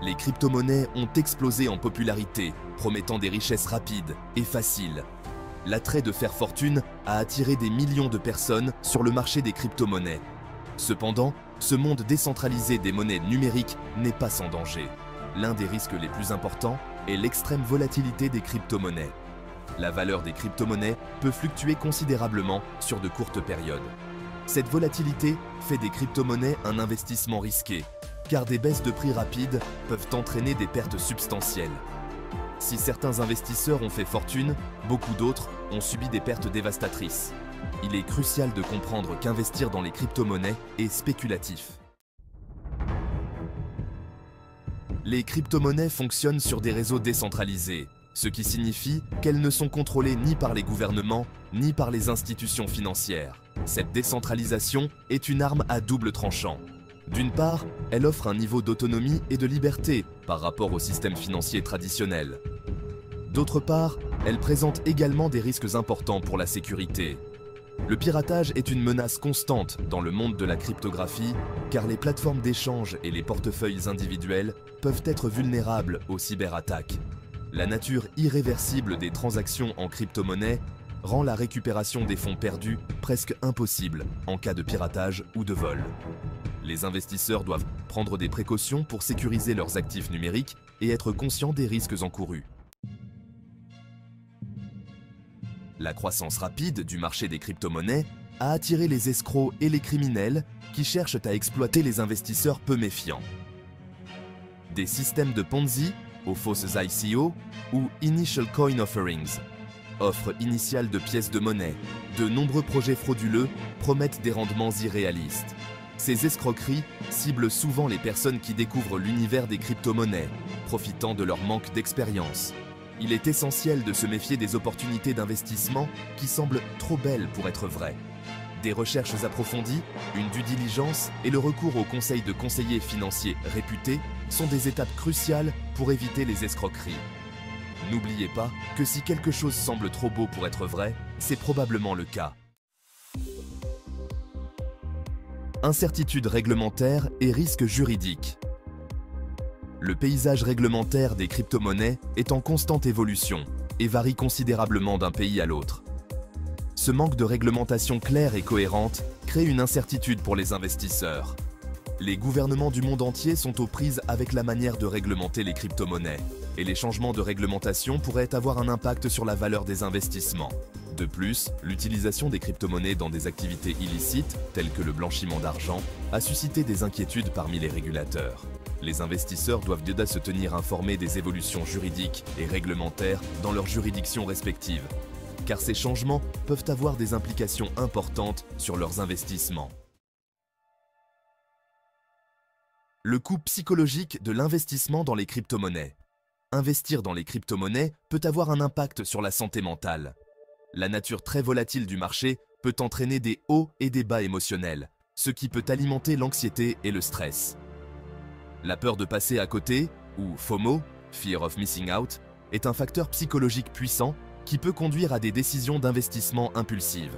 Les crypto-monnaies ont explosé en popularité, promettant des richesses rapides et faciles. L'attrait de faire fortune a attiré des millions de personnes sur le marché des crypto-monnaies. Cependant, ce monde décentralisé des monnaies numériques n'est pas sans danger. L'un des risques les plus importants est l'extrême volatilité des crypto-monnaies. La valeur des crypto-monnaies peut fluctuer considérablement sur de courtes périodes. Cette volatilité fait des crypto-monnaies un investissement risqué, car des baisses de prix rapides peuvent entraîner des pertes substantielles. Si certains investisseurs ont fait fortune, beaucoup d'autres ont subi des pertes dévastatrices. Il est crucial de comprendre qu'investir dans les crypto-monnaies est spéculatif. Les crypto-monnaies fonctionnent sur des réseaux décentralisés, ce qui signifie qu'elles ne sont contrôlées ni par les gouvernements, ni par les institutions financières. Cette décentralisation est une arme à double tranchant. D'une part, elle offre un niveau d'autonomie et de liberté par rapport au système financier traditionnel. D'autre part, elle présente également des risques importants pour la sécurité. Le piratage est une menace constante dans le monde de la cryptographie, car les plateformes d'échange et les portefeuilles individuels peuvent être vulnérables aux cyberattaques. La nature irréversible des transactions en crypto-monnaie rend la récupération des fonds perdus presque impossible en cas de piratage ou de vol. Les investisseurs doivent prendre des précautions pour sécuriser leurs actifs numériques et être conscients des risques encourus. La croissance rapide du marché des crypto-monnaies a attiré les escrocs et les criminels qui cherchent à exploiter les investisseurs peu méfiants. Des systèmes de Ponzi aux fausses ICO ou Initial Coin Offerings, offre initiale de pièces de monnaie, de nombreux projets frauduleux promettent des rendements irréalistes. Ces escroqueries ciblent souvent les personnes qui découvrent l'univers des crypto-monnaies, profitant de leur manque d'expérience. Il est essentiel de se méfier des opportunités d'investissement qui semblent trop belles pour être vraies. Des recherches approfondies, une due diligence et le recours aux conseils de conseillers financiers réputés sont des étapes cruciales pour éviter les escroqueries. N'oubliez pas que si quelque chose semble trop beau pour être vrai, c'est probablement le cas. Incertitude réglementaire et risques juridiques. Le paysage réglementaire des crypto-monnaies est en constante évolution et varie considérablement d'un pays à l'autre. Ce manque de réglementation claire et cohérente crée une incertitude pour les investisseurs. Les gouvernements du monde entier sont aux prises avec la manière de réglementer les crypto-monnaies, et les changements de réglementation pourraient avoir un impact sur la valeur des investissements. De plus, l'utilisation des crypto-monnaies dans des activités illicites, telles que le blanchiment d'argent, a suscité des inquiétudes parmi les régulateurs. Les investisseurs doivent déjà se tenir informés des évolutions juridiques et réglementaires dans leurs juridictions respectives, car ces changements peuvent avoir des implications importantes sur leurs investissements. Le coût psychologique de l'investissement dans les crypto-monnaies. Investir dans les crypto-monnaies peut avoir un impact sur la santé mentale. La nature très volatile du marché peut entraîner des hauts et des bas émotionnels, ce qui peut alimenter l'anxiété et le stress. La peur de passer à côté, ou FOMO, Fear of Missing Out, est un facteur psychologique puissant qui peut conduire à des décisions d'investissement impulsives.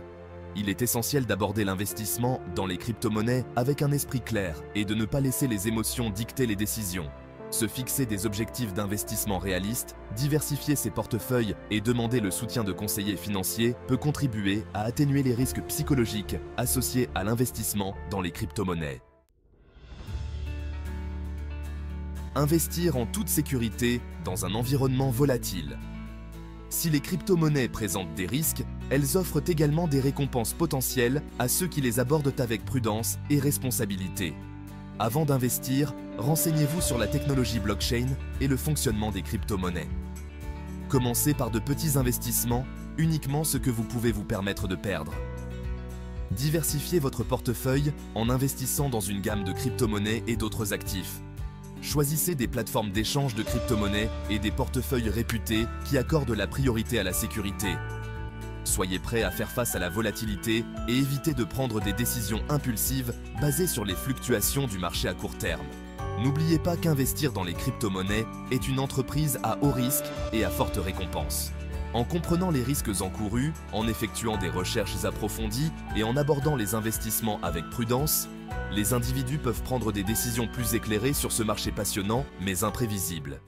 Il est essentiel d'aborder l'investissement dans les crypto-monnaies avec un esprit clair et de ne pas laisser les émotions dicter les décisions. Se fixer des objectifs d'investissement réalistes, diversifier ses portefeuilles et demander le soutien de conseillers financiers peut contribuer à atténuer les risques psychologiques associés à l'investissement dans les crypto-monnaies. Investir en toute sécurité dans un environnement volatile. Si les crypto-monnaies présentent des risques, elles offrent également des récompenses potentielles à ceux qui les abordent avec prudence et responsabilité. Avant d'investir, renseignez-vous sur la technologie blockchain et le fonctionnement des crypto-monnaies. Commencez par de petits investissements, uniquement ce que vous pouvez vous permettre de perdre. Diversifiez votre portefeuille en investissant dans une gamme de crypto-monnaies et d'autres actifs. Choisissez des plateformes d'échange de crypto-monnaies et des portefeuilles réputés qui accordent la priorité à la sécurité. Soyez prêts à faire face à la volatilité et évitez de prendre des décisions impulsives basées sur les fluctuations du marché à court terme. N'oubliez pas qu'investir dans les crypto-monnaies est une entreprise à haut risque et à forte récompense. En comprenant les risques encourus, en effectuant des recherches approfondies et en abordant les investissements avec prudence, les individus peuvent prendre des décisions plus éclairées sur ce marché passionnant mais imprévisible.